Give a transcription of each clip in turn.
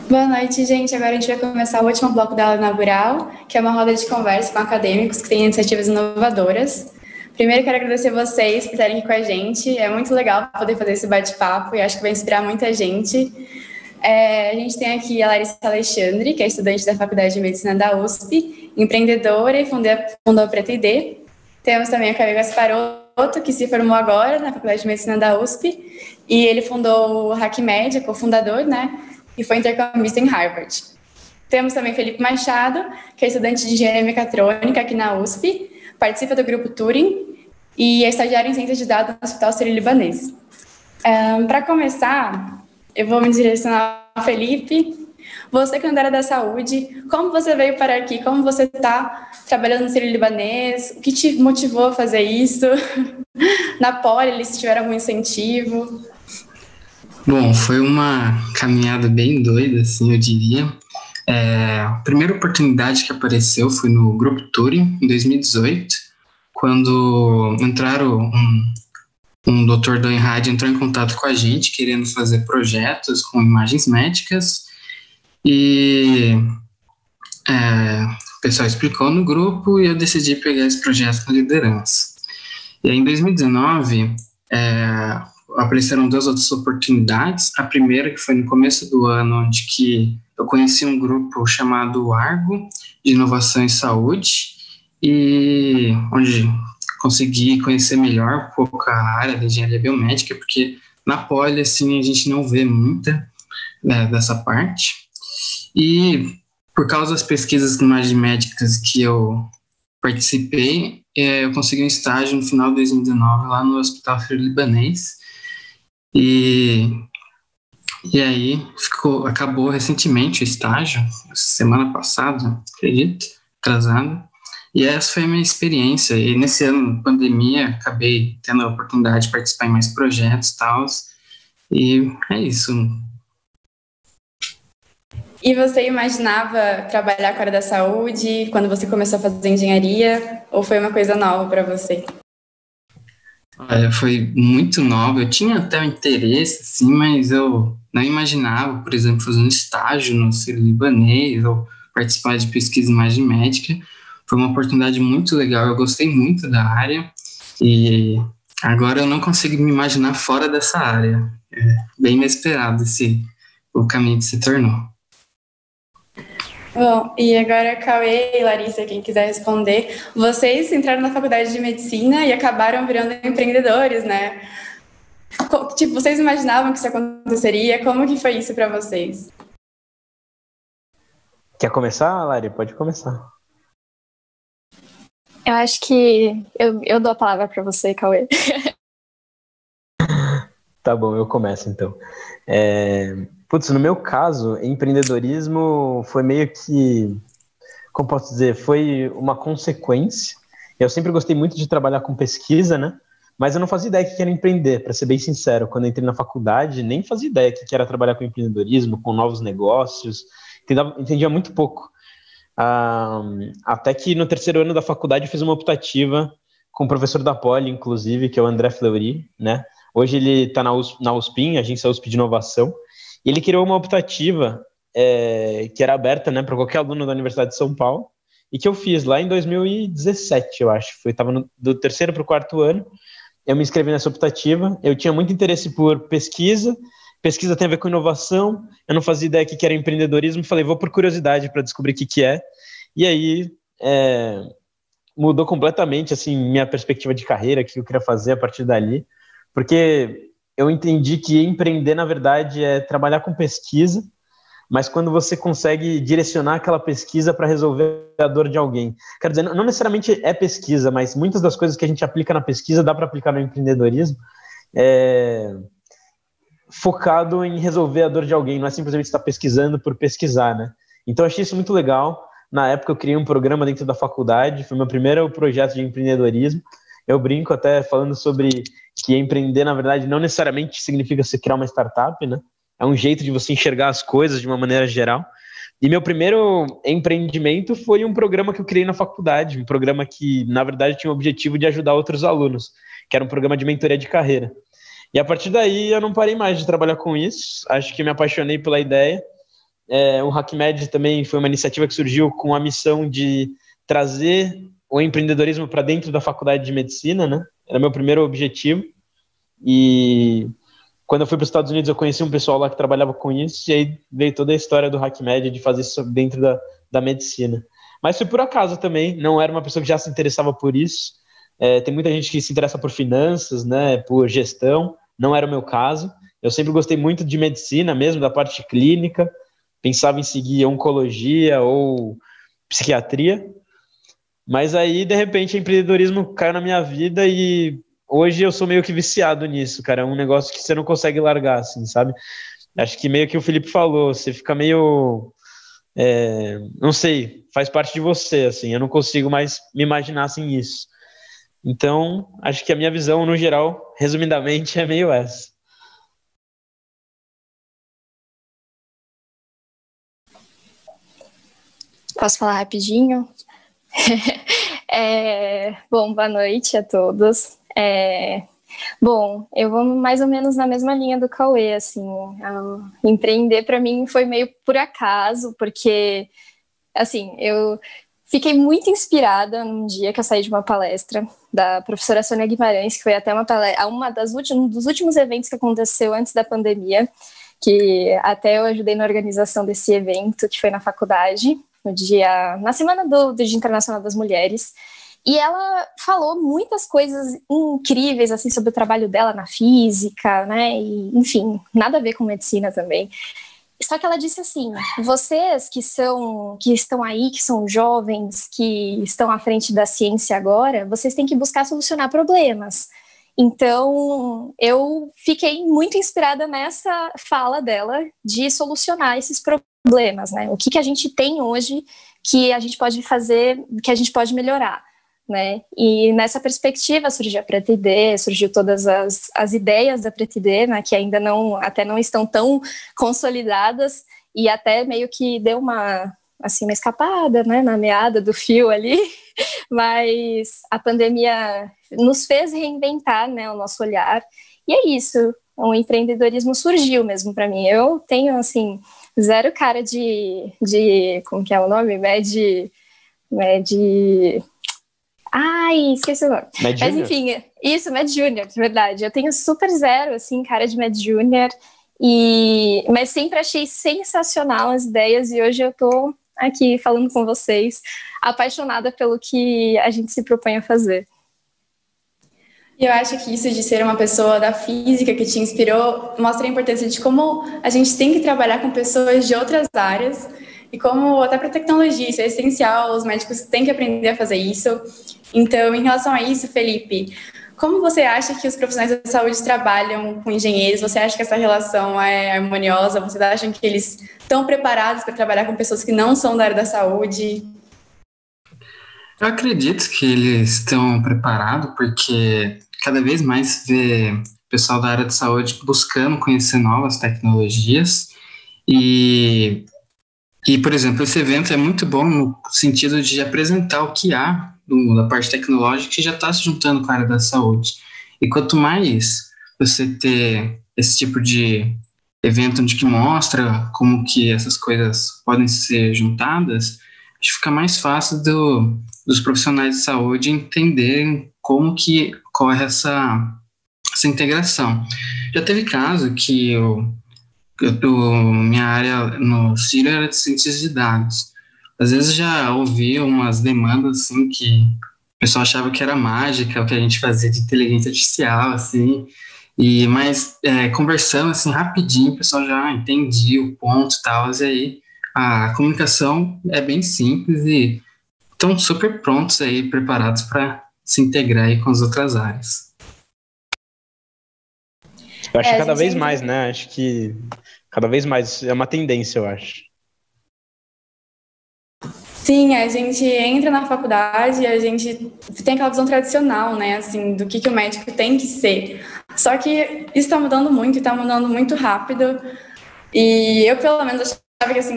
Boa noite, gente. Agora a gente vai começar o último bloco da aula inaugural, que é uma roda de conversa com acadêmicos que têm iniciativas inovadoras. Primeiro, quero agradecer vocês por estarem aqui com a gente. É muito legal poder fazer esse bate-papo e acho que vai inspirar muita gente. A gente tem aqui a Larissa Alexandre, que é estudante da Faculdade de Medicina da USP, empreendedora e fundou a Preta ID. Temos também o Caio Gasparotto, que se formou agora na Faculdade de Medicina da USP, e ele fundou o HackMed, cofundador, né? E foi intercambista em Harvard. Temos também Felipe Machado, que é estudante de Engenharia Mecatrônica aqui na USP, participa do Grupo Turing e é estagiário em Ciências de Dados no Hospital Sírio-Libanês. Para começar, eu vou me direcionar ao Felipe. Você que é da área da saúde, como você veio parar aqui? Como você está trabalhando no Sírio-Libanês? O que te motivou a fazer isso? Na Poli, eles tiveram algum incentivo? Bom, foi uma caminhada bem doida, assim, eu diria. A primeira oportunidade que apareceu foi no Grupo Turing, em 2018, quando um doutor da Enrad entrou em contato com a gente, querendo fazer projetos com imagens médicas, e o pessoal explicou no grupo e eu decidi pegar esse projeto com liderança. E aí, em 2019, apareceram duas outras oportunidades. A primeira, que foi no começo do ano, onde que eu conheci um grupo chamado Argo, de Inovação em Saúde, e onde consegui conhecer melhor um pouco a área da engenharia biomédica, porque na Poli, assim, a gente não vê muita dessa parte. E por causa das pesquisas de imagens médicas que eu participei, eu consegui um estágio no final de 2019 lá no Hospital Sírio-Libanês. E aí acabou recentemente o estágio, semana passada, acredito, atrasado. E essa foi a minha experiência. E nesse ano, pandemia, acabei tendo a oportunidade de participar em mais projetos e tal. E é isso. E você imaginava trabalhar com a área da saúde quando você começou a fazer engenharia? Ou foi uma coisa nova para você? Foi muito nova. Eu tinha até um interesse, assim, mas eu não imaginava, por exemplo, fazer um estágio no Sírio-Libanês ou participar de pesquisa em imagem médica. Foi uma oportunidade muito legal. Eu gostei muito da área e agora eu não consigo me imaginar fora dessa área. É bem inesperado o caminho que se tornou. Bom, e agora, Cauê e Larissa, quem quiser responder, vocês entraram na faculdade de medicina e acabaram virando empreendedores, né? Tipo, vocês imaginavam que isso aconteceria? Como que foi isso para vocês? Quer começar, Lari? Pode começar. Eu acho que eu dou a palavra para você, Cauê. Tá bom, eu começo então. No meu caso, empreendedorismo foi meio que, como posso dizer, foi uma consequência. Eu sempre gostei muito de trabalhar com pesquisa, né? Mas eu não fazia ideia que era empreender, para ser bem sincero. Quando eu entrei na faculdade, nem fazia ideia que era trabalhar com empreendedorismo, com novos negócios. Entendia muito pouco. Até que no terceiro ano da faculdade eu fiz uma optativa com o professor da Poli, inclusive, que é o André Fleury, né? Hoje ele está na USPIN, Agência USP de Inovação, e ele criou uma optativa que era aberta, né, para qualquer aluno da Universidade de São Paulo, e que eu fiz lá em 2017, eu acho. Estava do terceiro para o quarto ano, eu me inscrevi nessa optativa. Eu tinha muito interesse por pesquisa tem a ver com inovação, eu não fazia ideia que era empreendedorismo, falei, vou por curiosidade para descobrir o que é, e aí mudou completamente assim, minha perspectiva de carreira, o que eu queria fazer a partir dali, porque eu entendi que empreender, na verdade, é trabalhar com pesquisa, mas quando você consegue direcionar aquela pesquisa para resolver a dor de alguém. Quer dizer, não necessariamente é pesquisa, mas muitas das coisas que a gente aplica na pesquisa dá para aplicar no empreendedorismo, focado em resolver a dor de alguém, não é simplesmente estar pesquisando por pesquisar, né? Então, eu achei isso muito legal. Na época, eu criei um programa dentro da faculdade, foi meu primeiro projeto de empreendedorismo. Eu brinco até falando sobre que empreender, na verdade, não necessariamente significa você criar uma startup, né? É um jeito de você enxergar as coisas de uma maneira geral. E meu primeiro empreendimento foi um programa que eu criei na faculdade, um programa que, na verdade, tinha o objetivo de ajudar outros alunos, que era um programa de mentoria de carreira. E a partir daí eu não parei mais de trabalhar com isso, acho que me apaixonei pela ideia. O HackMed também foi uma iniciativa que surgiu com a missão de trazer o empreendedorismo para dentro da faculdade de medicina, né? Era meu primeiro objetivo. E quando eu fui para os Estados Unidos, eu conheci um pessoal lá que trabalhava com isso, e aí veio toda a história do HackMed de fazer isso dentro da medicina. Mas foi por acaso também, não era uma pessoa que já se interessava por isso. Tem muita gente que se interessa por finanças, né, por gestão, não era o meu caso. Eu sempre gostei muito de medicina mesmo, da parte clínica, pensava em seguir oncologia ou psiquiatria, mas aí, de repente, o empreendedorismo caiu na minha vida e hoje eu sou meio que viciado nisso, cara. É um negócio que você não consegue largar, assim, sabe? Acho que meio que o Felipe falou, você fica meio... não sei, faz parte de você, assim. Eu não consigo mais me imaginar sem isso. Então, acho que a minha visão, no geral, resumidamente, é meio essa. Posso falar rapidinho? Bom, boa noite a todos. Bom, eu vou mais ou menos na mesma linha do Cauê, assim, empreender para mim foi meio por acaso, porque, assim, eu fiquei muito inspirada num dia que eu saí de uma palestra da professora Sônia Guimarães, que foi até um dos últimos eventos que aconteceu antes da pandemia, que até eu ajudei na organização desse evento, que foi na faculdade, na semana do Dia Internacional das Mulheres. E ela falou muitas coisas incríveis, assim, sobre o trabalho dela na física, né, e, enfim, nada a ver com medicina também. Só que ela disse assim, vocês que estão aí, que são jovens, que estão à frente da ciência agora, vocês têm que buscar solucionar problemas. Então, eu fiquei muito inspirada nessa fala dela de solucionar esses problemas, né, o que a gente tem hoje que a gente pode fazer, que a gente pode melhorar. Né? E nessa perspectiva surgiu a Preta-ID, surgiu todas as ideias da Preta-ID, né, que ainda não estão tão consolidadas, e até meio que deu uma escapada, né, na meada do fio ali, mas a pandemia nos fez reinventar, né, o nosso olhar, e é isso, o empreendedorismo surgiu mesmo para mim. Eu tenho, assim, zero cara de como que é o nome? Ai, esqueci o nome. Mad Mas Junior? enfim, isso, Mad Junior, de verdade. Eu tenho super zero, assim, cara de Mad Junior, mas sempre achei sensacional as ideias e hoje eu tô aqui falando com vocês, apaixonada pelo que a gente se propõe a fazer. E eu acho que isso de ser uma pessoa da física que te inspirou mostra a importância de como a gente tem que trabalhar com pessoas de outras áreas e como até para tecnologia isso é essencial, os médicos têm que aprender a fazer isso. Então, em relação a isso, Felipe, como você acha que os profissionais da saúde trabalham com engenheiros? Você acha que essa relação é harmoniosa? Você acha que eles estão preparados para trabalhar com pessoas que não são da área da saúde? Eu acredito que eles estão preparados, porque cada vez mais vê pessoal da área de saúde buscando conhecer novas tecnologias e, por exemplo, esse evento é muito bom no sentido de apresentar o que há da parte tecnológica que já está se juntando com a área da saúde. E quanto mais você ter esse tipo de evento onde que mostra como que essas coisas podem ser juntadas, acho que fica mais fácil dos profissionais de saúde entenderem como que ocorre essa integração. Já teve caso que minha área no CIRO era de ciências de dados. Às vezes já ouvi umas demandas assim que o pessoal achava que era mágica, o que a gente fazia de inteligência artificial, assim, mas conversando assim rapidinho, o pessoal já entendia o ponto e tal, e aí a comunicação é bem simples e estão super prontos aí, preparados para se integrar aí com as outras áreas. Eu acho que cada vez mais, né? Acho que cada vez mais é uma tendência, eu acho. Sim, a gente entra na faculdade e a gente tem aquela visão tradicional, né, assim, do que o médico tem que ser. Só que isso está mudando muito e está mudando muito rápido. E eu, pelo menos, achava que, assim,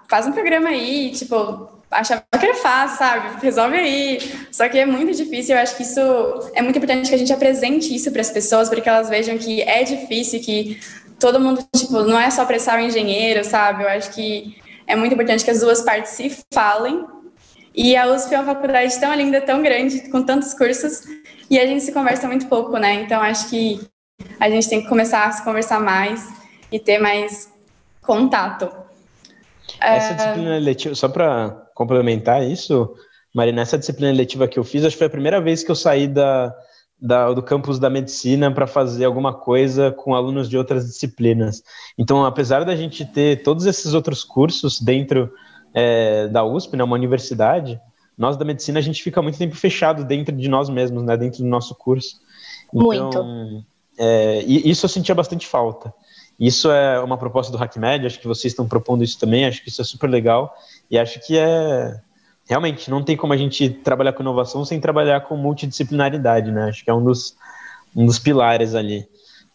faz um programa aí, tipo, achava que era fácil, sabe? Resolve aí. Só que é muito difícil. Eu acho que isso é muito importante que a gente apresente isso para as pessoas, para que elas vejam que é difícil, que todo mundo, tipo, não é só prestar o engenheiro, sabe? Eu acho que é muito importante que as duas partes se falem. E a USP é uma faculdade tão linda, tão grande, com tantos cursos, e a gente se conversa muito pouco, né? Então, acho que a gente tem que começar a se conversar mais e ter mais contato. Essa disciplina eletiva, só para complementar isso, Marina, essa disciplina eletiva que eu fiz, acho que foi a primeira vez que eu saí do campus da medicina para fazer alguma coisa com alunos de outras disciplinas. Então, apesar da gente ter todos esses outros cursos dentro da USP, né, uma universidade, nós da medicina, a gente fica muito tempo fechado dentro de nós mesmos, né, dentro do nosso curso. Então, muito. E isso eu sentia bastante falta. Isso é uma proposta do HackMed, acho que vocês estão propondo isso também, acho que isso é super legal, e acho que realmente, não tem como a gente trabalhar com inovação sem trabalhar com multidisciplinaridade, né, acho que é um dos pilares ali.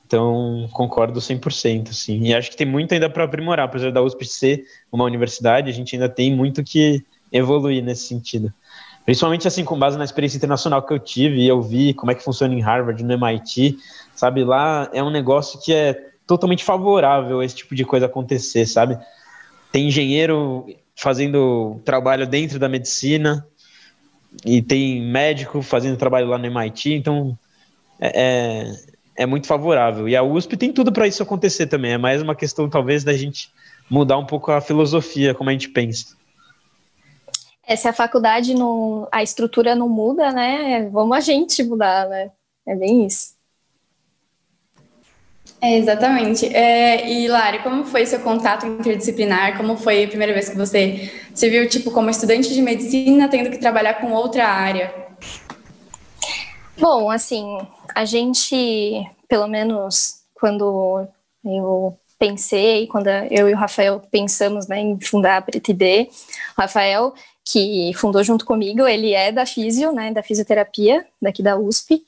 Então, concordo 100%, sim. E acho que tem muito ainda para aprimorar, apesar da USP ser uma universidade, a gente ainda tem muito que evoluir nesse sentido. Principalmente, assim, com base na experiência internacional que eu tive, e eu vi como é que funciona em Harvard, no MIT, sabe? Lá é um negócio que é totalmente favorável a esse tipo de coisa acontecer, sabe? Tem engenheiro fazendo trabalho dentro da medicina, e tem médico fazendo trabalho lá no MIT, então é muito favorável. E a USP tem tudo para isso acontecer também. É mais uma questão, talvez, da gente mudar um pouco a filosofia, como a gente pensa. Se a faculdade a estrutura não muda, né? Vamos a gente mudar, né? É bem isso. Exatamente. E, Lari, como foi seu contato interdisciplinar? Como foi a primeira vez que você se viu, tipo, como estudante de medicina, tendo que trabalhar com outra área? Bom, assim, a gente, pelo menos quando eu pensei, quando eu e o Rafael pensamos, né, em fundar a PretiD, o Rafael, que fundou junto comigo, ele é da Físio, né, da fisioterapia, daqui da USP,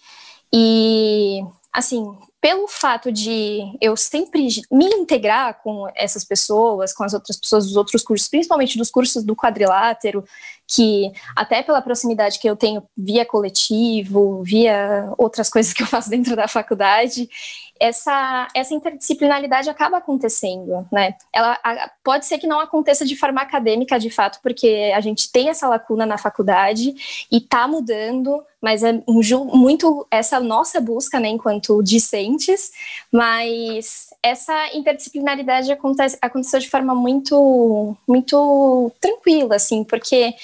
e, assim, pelo fato de eu sempre me integrar com essas pessoas, com as outras pessoas dos outros cursos, principalmente dos cursos do quadrilátero, que até pela proximidade que eu tenho via coletivo, via outras coisas que eu faço dentro da faculdade, essa interdisciplinaridade acaba acontecendo, né? Ela pode ser que não aconteça de forma acadêmica, de fato, porque a gente tem essa lacuna na faculdade e está mudando, mas é muito essa nossa busca, né, enquanto discentes, mas essa interdisciplinaridade aconteceu de forma muito, muito tranquila, assim, porque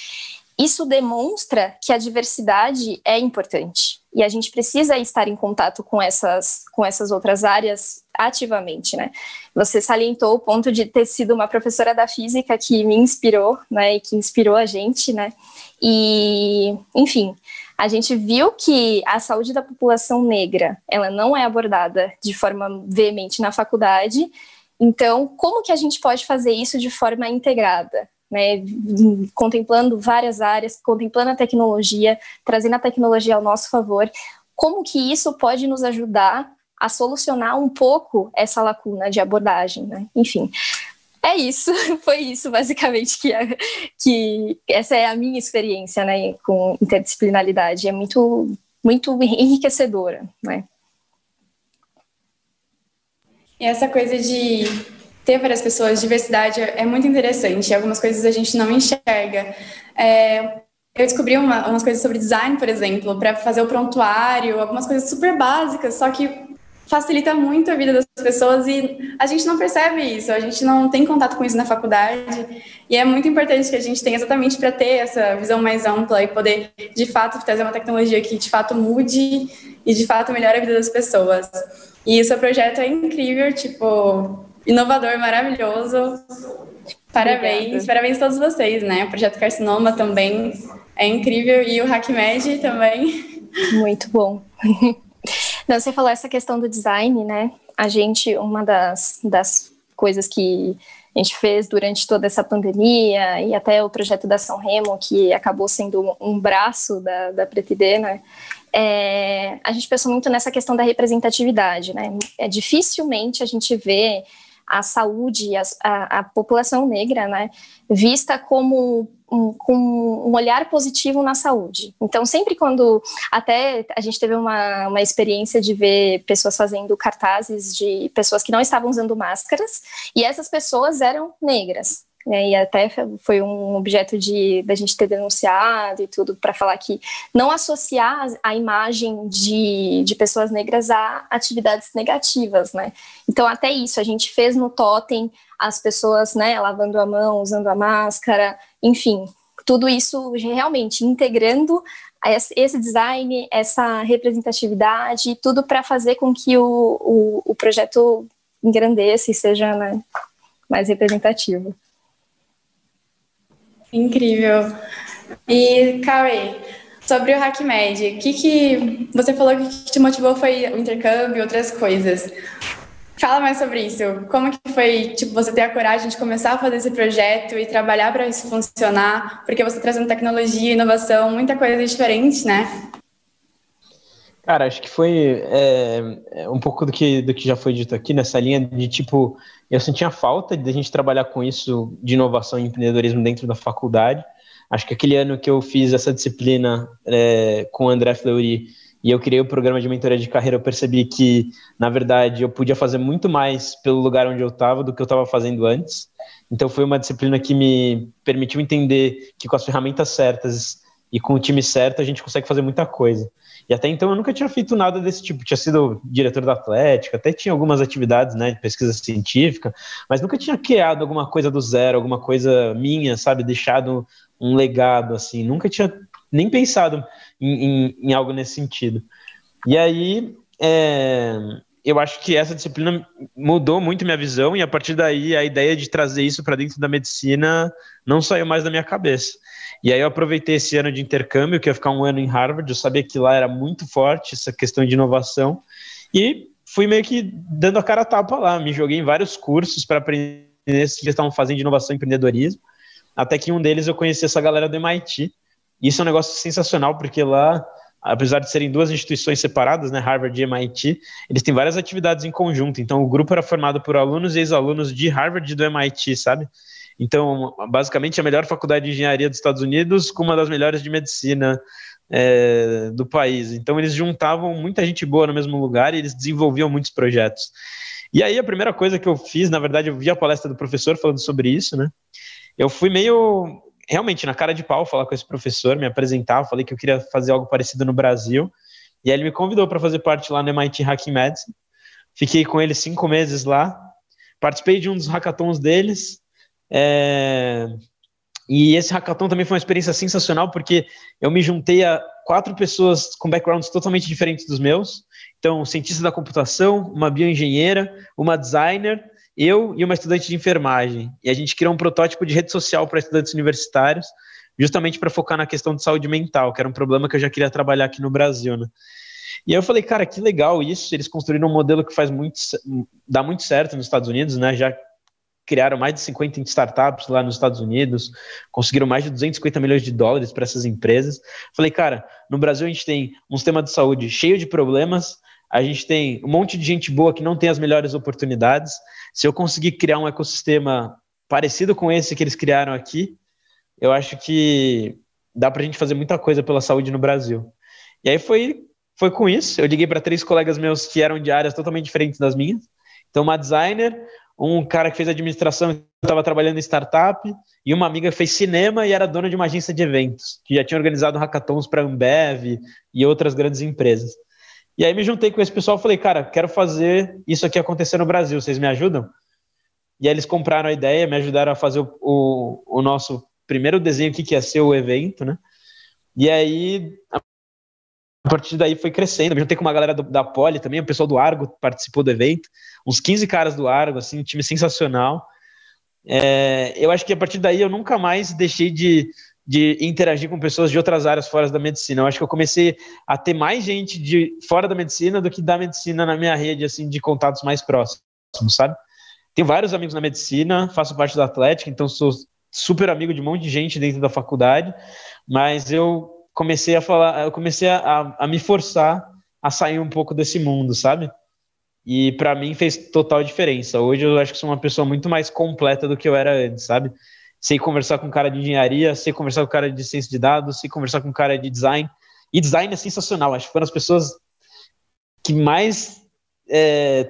isso demonstra que a diversidade é importante e a gente precisa estar em contato com essas outras áreas ativamente, né? Você salientou o ponto de ter sido uma professora da física que me inspirou, né, e que inspirou a gente, né? E, enfim, a gente viu que a saúde da população negra, ela não é abordada de forma veemente na faculdade. Então, como que a gente pode fazer isso de forma integrada? Né, contemplando várias áreas, contemplando a tecnologia, trazendo a tecnologia ao nosso favor, como que isso pode nos ajudar a solucionar um pouco essa lacuna de abordagem, né? Enfim, é isso, foi isso basicamente que essa é a minha experiência, né, com interdisciplinaridade, é muito, muito enriquecedora, né? E essa coisa de ter várias pessoas, diversidade é muito interessante. Algumas coisas a gente não enxerga. Eu descobri umas coisas sobre design, por exemplo, para fazer o prontuário, algumas coisas super básicas, só que facilita muito a vida das pessoas e a gente não percebe isso, a gente não tem contato com isso na faculdade e é muito importante que a gente tenha exatamente para ter essa visão mais ampla e poder, de fato, trazer uma tecnologia que, de fato, mude e, de fato, melhore a vida das pessoas. E o seu projeto é incrível, tipo, inovador, maravilhoso. Parabéns, Obrigada. Parabéns a todos vocês, né? O Projeto Carcinoma também é incrível e o HackMed também. Muito bom. Não, você falou essa questão do design, né? A gente, uma das coisas que a gente fez durante toda essa pandemia e até o projeto da São Remo, que acabou sendo um braço da PretiD, né? A gente pensou muito nessa questão da representatividade, né? Dificilmente a gente vê a saúde, a população negra, né, vista como com um olhar positivo na saúde. Então, sempre quando, até a gente teve uma experiência de ver pessoas fazendo cartazes de pessoas que não estavam usando máscaras, e essas pessoas eram negras. E até foi um objeto da gente ter denunciado e tudo, para falar que não associar a imagem de pessoas negras a atividades negativas, né? Então até isso, a gente fez no totem as pessoas, né, lavando a mão, usando a máscara, enfim, tudo isso realmente integrando esse design, essa representatividade, tudo para fazer com que o projeto engrandeça e seja, né, mais representativo. Incrível. E, Cauê, sobre o HackMed, o que você falou que te motivou foi o intercâmbio e outras coisas. Fala mais sobre isso. Como que foi, tipo, você ter a coragem de começar a fazer esse projeto e trabalhar para isso funcionar? Porque você trazendo tecnologia, inovação, muita coisa diferente, né? Cara, acho que foi um pouco do que já foi dito aqui, nessa linha de, tipo, eu sentia falta de a gente trabalhar com isso de inovação e empreendedorismo dentro da faculdade. Acho que aquele ano que eu fiz essa disciplina com o André Fleury e eu criei o programa de mentoria de carreira, eu percebi que, na verdade, eu podia fazer muito mais pelo lugar onde eu estava do que eu estava fazendo antes. Então foi uma disciplina que me permitiu entender que com as ferramentas certas e com o time certo a gente consegue fazer muita coisa. E até então eu nunca tinha feito nada desse tipo. Tinha sido diretor da Atlética, até tinha algumas atividades, né, de pesquisa científica, mas nunca tinha criado alguma coisa do zero, alguma coisa minha, sabe, deixado um legado, assim. Nunca tinha nem pensado em algo nesse sentido. E aí, eu acho que essa disciplina mudou muito minha visão e a partir daí a ideia de trazer isso para dentro da medicina não saiu mais da minha cabeça. E aí eu aproveitei esse ano de intercâmbio, que ia ficar um ano em Harvard, eu sabia que lá era muito forte essa questão de inovação, e fui meio que dando a cara a tapa lá, me joguei em vários cursos para aprender que eles estavam fazendo de inovação e empreendedorismo, até que em um deles eu conheci essa galera do MIT, e isso é um negócio sensacional, porque lá, apesar de serem duas instituições separadas, né, Harvard e MIT, eles têm várias atividades em conjunto, então o grupo era formado por alunos e ex-alunos de Harvard e do MIT, sabe? Então, basicamente, a melhor faculdade de engenharia dos Estados Unidos com uma das melhores de medicina do país. Então, eles juntavam muita gente boa no mesmo lugar e eles desenvolviam muitos projetos. E aí, a primeira coisa que eu fiz, na verdade, eu vi a palestra do professor falando sobre isso, né? Eu fui meio, realmente, na cara de pau falar com esse professor, me apresentar, falei que eu queria fazer algo parecido no Brasil. E aí ele me convidou para fazer parte lá no MIT Hacking Medicine. Fiquei com ele 5 meses lá. Participei de um dos hackathons deles. E esse hackathon também foi uma experiência sensacional porque eu me juntei a 4 pessoas com backgrounds totalmente diferentes dos meus. Então, um cientista da computação, uma bioengenheira, uma designer, eu e uma estudante de enfermagem. E a gente criou um protótipo de rede social para estudantes universitários, justamente para focar na questão de saúde mental, que era um problema que eu já queria trabalhar aqui no Brasil, né? E aí eu falei, cara, que legal isso. Eles construíram um modelo que dá muito certo nos Estados Unidos, né? Já criaram mais de 50 startups lá nos Estados Unidos, conseguiram mais de 250 milhões de dólares para essas empresas. Falei, cara, no Brasil a gente tem um sistema de saúde cheio de problemas, a gente tem um monte de gente boa que não tem as melhores oportunidades. Se eu conseguir criar um ecossistema parecido com esse que eles criaram aqui, eu acho que dá para a gente fazer muita coisa pela saúde no Brasil. E aí foi com isso, eu liguei para 3 colegas meus que eram de áreas totalmente diferentes das minhas. Então, uma designer, um cara que fez administração e estava trabalhando em startup, e uma amiga que fez cinema e era dona de uma agência de eventos, que já tinha organizado hackathons para a Ambev e outras grandes empresas. E aí me juntei com esse pessoal e falei, cara, quero fazer isso aqui acontecer no Brasil, vocês me ajudam? E aí eles compraram a ideia, me ajudaram a fazer o nosso primeiro desenho, que ia ser o evento, né? E aí, a partir daí foi crescendo. Eu me juntei com uma galera da Poli também, o pessoal do Argo participou do evento, uns 15 caras do Argo, assim, um time sensacional. Eu acho que a partir daí eu nunca mais deixei de interagir com pessoas de outras áreas fora da medicina. Eu acho que eu comecei a ter mais gente de fora da medicina do que da medicina na minha rede, assim, de contatos mais próximos, sabe? Tenho vários amigos na medicina, faço parte da Atlética, então sou super amigo de um monte de gente dentro da faculdade, mas eu comecei a me forçar a sair um pouco desse mundo, sabe? E para mim fez total diferença. Hoje eu acho que sou uma pessoa muito mais completa do que eu era antes, sabe? sei conversar com um cara de engenharia, sei conversar com um cara de ciência de dados, sei conversar com um cara de design. E design é sensacional, acho que foram as pessoas que mais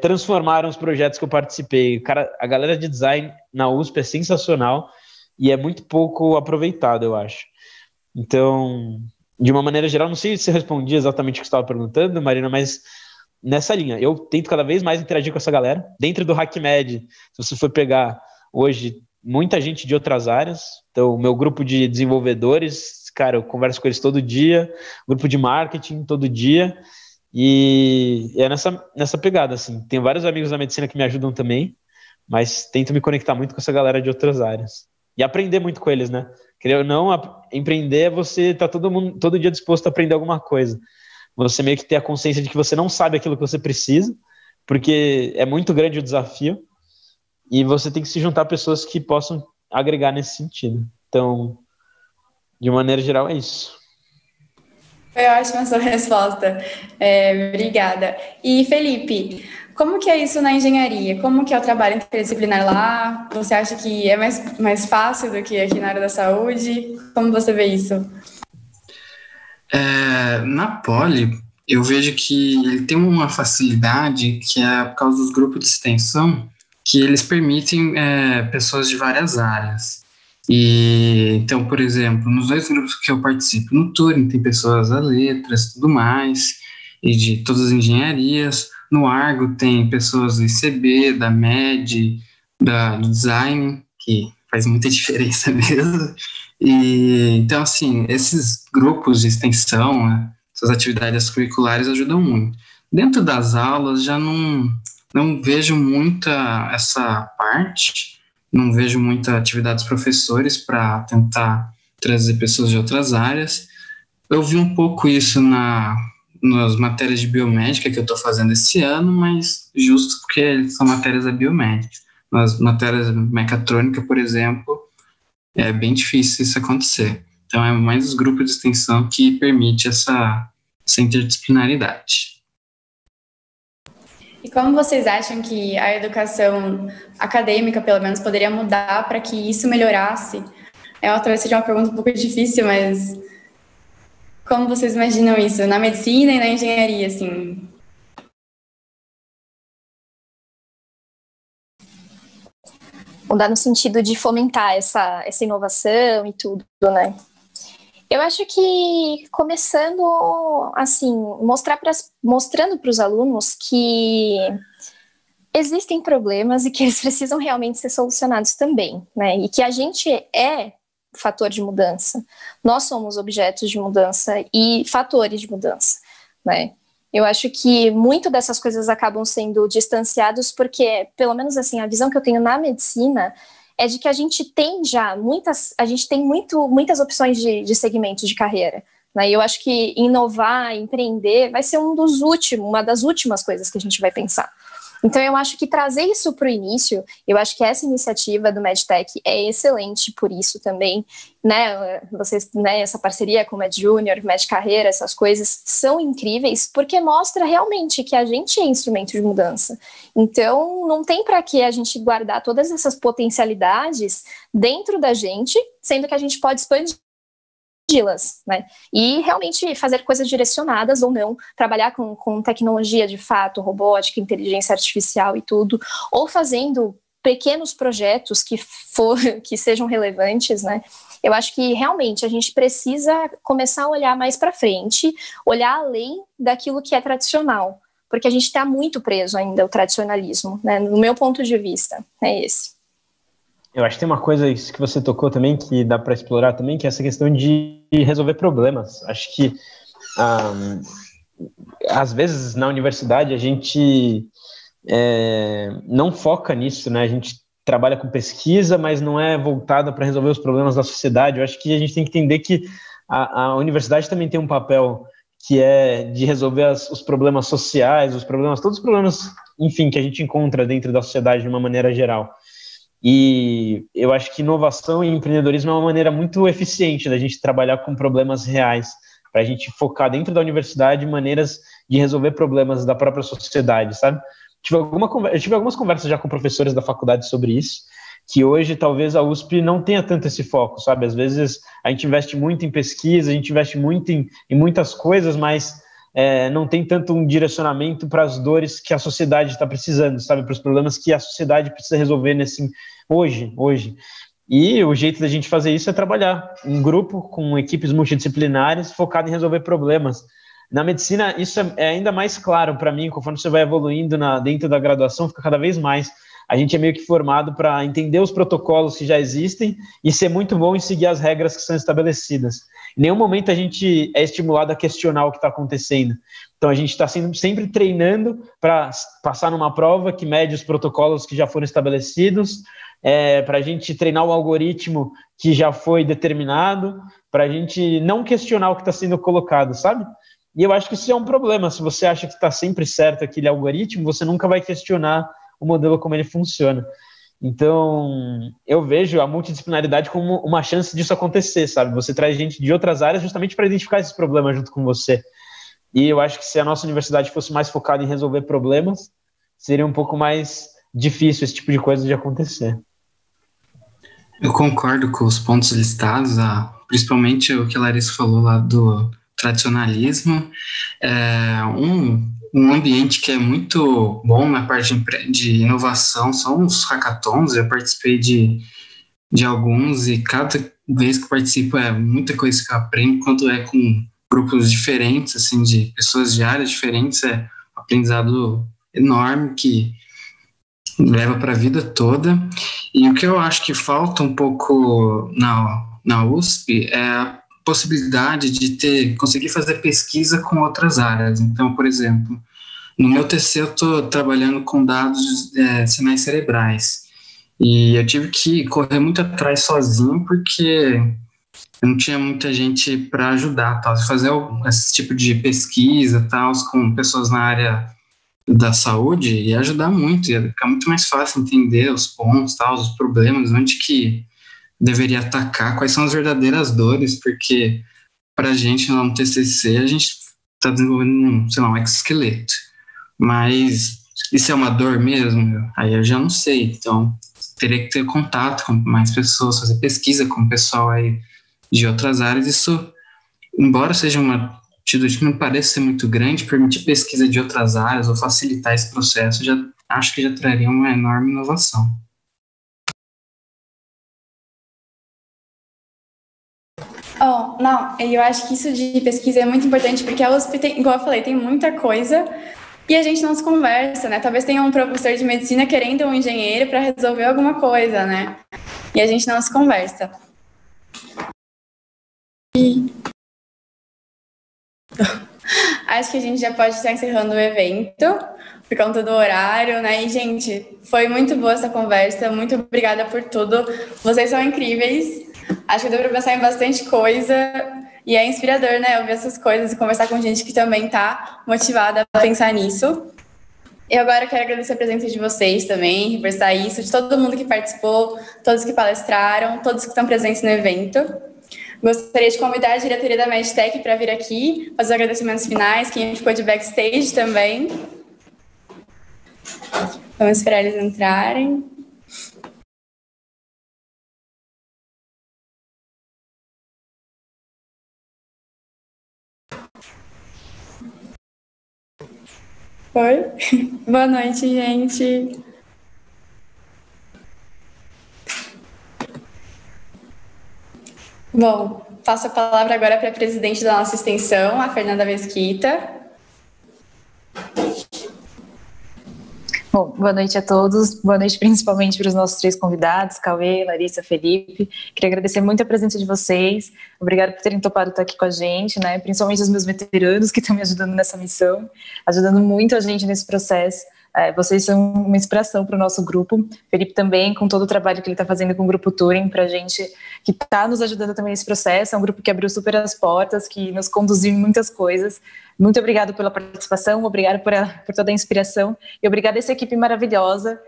transformaram os projetos que eu participei. A galera de design na USP é sensacional e é muito pouco aproveitado, eu acho. Então, de uma maneira geral, não sei se eu respondi exatamente o que você estava perguntando, Marina, mas nessa linha, eu tento cada vez mais interagir com essa galera. Dentro do HackMed, se você for pegar hoje muita gente de outras áreas, então o meu grupo de desenvolvedores, cara, eu converso com eles todo dia, grupo de marketing todo dia, e é nessa pegada, assim. Tenho vários amigos da medicina que me ajudam também, mas tento me conectar muito com essa galera de outras áreas. E aprender muito com eles, né? Querer ou não, empreender é você estar todo dia disposto a aprender alguma coisa. Você meio que ter a consciência de que você não sabe aquilo que você precisa, porque é muito grande o desafio, e você tem que se juntar a pessoas que possam agregar nesse sentido. Então, de maneira geral, é isso. Foi ótima a sua resposta. Obrigada. E, Felipe, como que é isso na engenharia? Como que é o trabalho interdisciplinar lá? Você acha que é mais fácil do que aqui na área da saúde? Como você vê isso? Na Poli, eu vejo que ele tem uma facilidade que é por causa dos grupos de extensão, que eles permitem pessoas de várias áreas. E, então, por exemplo, nos 2 grupos que eu participo, no Turing tem pessoas da letras e tudo mais, e de todas as engenharias. No Argo tem pessoas do ICB, da MED, do design, que faz muita diferença mesmo. E, então, assim, esses grupos de extensão, essas atividades curriculares ajudam muito. Dentro das aulas, já não vejo muita essa parte, não vejo muita atividade dos professores para tentar trazer pessoas de outras áreas. Eu vi um pouco isso nas matérias de biomédica que eu estou fazendo esse ano, mas justo porque são matérias da biomédica. Nas matérias de mecatrônica, por exemplo, é bem difícil isso acontecer. Então, é mais os grupos de extensão que permite essa interdisciplinaridade. E como vocês acham que a educação acadêmica, pelo menos, poderia mudar para que isso melhorasse? Talvez seja uma pergunta um pouco difícil, mas como vocês imaginam isso na medicina e na engenharia, assim? Mudar no sentido de fomentar essa inovação e tudo, né? Eu acho que começando, assim, mostrando para os alunos que existem problemas e que eles precisam realmente ser solucionados também, né? E que a gente é fator de mudança. Nós somos objetos de mudança e fatores de mudança, né? Eu acho que muito dessas coisas acabam sendo distanciados porque, pelo menos assim, a visão que eu tenho na medicina é de que a gente tem já muitas opções de segmentos de carreira, né? E eu acho que inovar, empreender vai ser uma das últimas coisas que a gente vai pensar. Então, eu acho que trazer isso para o início, eu acho que essa iniciativa do MedTech é excelente por isso também, né? Vocês, né, essa parceria com o Med Júnior, Med Carreira, essas coisas são incríveis, porque mostra realmente que a gente é instrumento de mudança. Então, não tem para que a gente guardar todas essas potencialidades dentro da gente, sendo que a gente pode expandir, né? E realmente fazer coisas direcionadas ou não, trabalhar com tecnologia de fato, robótica, inteligência artificial e tudo, ou fazendo pequenos projetos que sejam relevantes, né? Eu acho que realmente a gente precisa começar a olhar mais para frente, olhar além daquilo que é tradicional, porque a gente está muito preso ainda ao tradicionalismo, né? No meu ponto de vista, é esse. Eu acho que tem uma coisa que você tocou também, que dá para explorar também, que é essa questão de resolver problemas. Acho que, às vezes, na universidade, a gente não foca nisso, né? A gente trabalha com pesquisa, mas não é voltada para resolver os problemas da sociedade. Eu acho que a gente tem que entender que a universidade também tem um papel que é de resolver os problemas sociais, todos os problemas, enfim, que a gente encontra dentro da sociedade de uma maneira geral. E eu acho que inovação e empreendedorismo é uma maneira muito eficiente da gente trabalhar com problemas reais, para a gente focar dentro da universidade maneiras de resolver problemas da própria sociedade, sabe? Eu tive algumas conversas já com professores da faculdade sobre isso, que hoje talvez a USP não tenha tanto esse foco, sabe? Às vezes a gente investe muito em pesquisa, a gente investe muito em muitas coisas, mas não tem tanto um direcionamento para as dores que a sociedade está precisando, sabe? Para os problemas que a sociedade precisa resolver hoje. E o jeito da gente fazer isso é trabalhar em grupo, com equipes multidisciplinares, focado em resolver problemas. Na medicina, isso é ainda mais claro para mim, conforme você vai evoluindo dentro da graduação, fica cada vez mais. A gente é meio que formado para entender os protocolos que já existem e ser muito bom em seguir as regras que são estabelecidas. Em nenhum momento a gente é estimulado a questionar o que está acontecendo. Então a gente está sempre treinando para passar numa prova que mede os protocolos que já foram estabelecidos, para a gente treinar o algoritmo que já foi determinado, para a gente não questionar o que está sendo colocado, sabe? E eu acho que isso é um problema. Se você acha que está sempre certo aquele algoritmo, você nunca vai questionar o modelo como ele funciona. Então, eu vejo a multidisciplinaridade como uma chance disso acontecer, sabe? Você traz gente de outras áreas justamente para identificar esses problemas junto com você. E eu acho que se a nossa universidade fosse mais focada em resolver problemas, seria um pouco mais difícil esse tipo de coisa de acontecer. Eu concordo com os pontos listados, principalmente o que a Larissa falou lá do tradicionalismo. Um ambiente que é muito bom na parte de inovação são os hackathons. Eu participei de alguns e cada vez que participo é muita coisa que eu aprendo, quando é com grupos diferentes, assim, de pessoas de áreas diferentes, é um aprendizado enorme que leva para a vida toda. E o que eu acho que falta um pouco na USP é a possibilidade de conseguir fazer pesquisa com outras áreas. Então, por exemplo, no meu TCC eu estou trabalhando com dados sinais cerebrais e eu tive que correr muito atrás sozinho porque eu não tinha muita gente para ajudar, tal, fazer esse tipo de pesquisa, tal, com pessoas na área da saúde ia ajudar muito, ia ficar muito mais fácil entender os pontos, tal, os problemas, onde que deveria atacar, quais são as verdadeiras dores, porque para a gente lá no TCC a gente está desenvolvendo um exoesqueleto, mas isso é uma dor mesmo? Aí eu já não sei, então teria que ter contato com mais pessoas, fazer pesquisa com o pessoal aí de outras áreas. Isso, embora seja uma atitude que não parece ser muito grande, permitir pesquisa de outras áreas ou facilitar esse processo, acho que já traria uma enorme inovação. Não, eu acho que isso de pesquisa é muito importante, porque a USP tem, igual eu falei, tem muita coisa e a gente não se conversa, né? Talvez tenha um professor de medicina querendo um engenheiro para resolver alguma coisa, né? E a gente não se conversa. Acho que a gente já pode estar encerrando o evento, por conta do horário, né? E, gente, foi muito boa essa conversa, muito obrigada por tudo. Vocês são incríveis. Acho que deu para pensar em bastante coisa e é inspirador, né? Ouvir essas coisas e conversar com gente que também está motivada a pensar nisso. Eu agora quero agradecer a presença de vocês também, reforçar isso, de todo mundo que participou, todos que palestraram, todos que estão presentes no evento. Gostaria de convidar a diretoria da Medtech para vir aqui, fazer os agradecimentos finais, quem ficou de backstage também. Vamos esperar eles entrarem. Oi? Boa noite, gente. Bom, passo a palavra agora para a presidente da nossa extensão, a Fernanda Mesquita. Bom, boa noite a todos, boa noite principalmente para os nossos 3 convidados, Cauê, Larissa, Felipe. Queria agradecer muito a presença de vocês, obrigado por terem topado estar aqui com a gente, né? Principalmente os meus veteranos que estão me ajudando nessa missão, ajudando muito a gente nesse processo. Vocês são uma inspiração para o nosso grupo, Felipe também, com todo o trabalho que ele está fazendo com o Grupo Turing, para a gente que está nos ajudando também nesse processo. É um grupo que abriu super as portas, que nos conduziu em muitas coisas. Muito obrigado pela participação, obrigado por toda a inspiração e obrigada a essa equipe maravilhosa,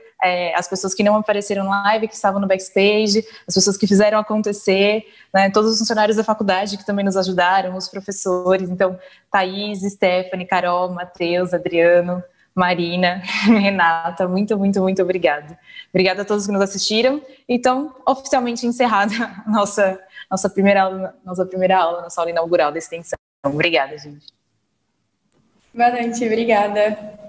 as pessoas que não apareceram na live, que estavam no backstage, as pessoas que fizeram acontecer, né, todos os funcionários da faculdade que também nos ajudaram, os professores, então Thaís, Stephanie, Carol, Matheus, Adriano, Marina, Renata, muito, muito, muito obrigada. Obrigada a todos que nos assistiram. Então, oficialmente encerrada a nossa primeira aula, nossa aula inaugural da extensão. Obrigada, gente. Boa noite, obrigada.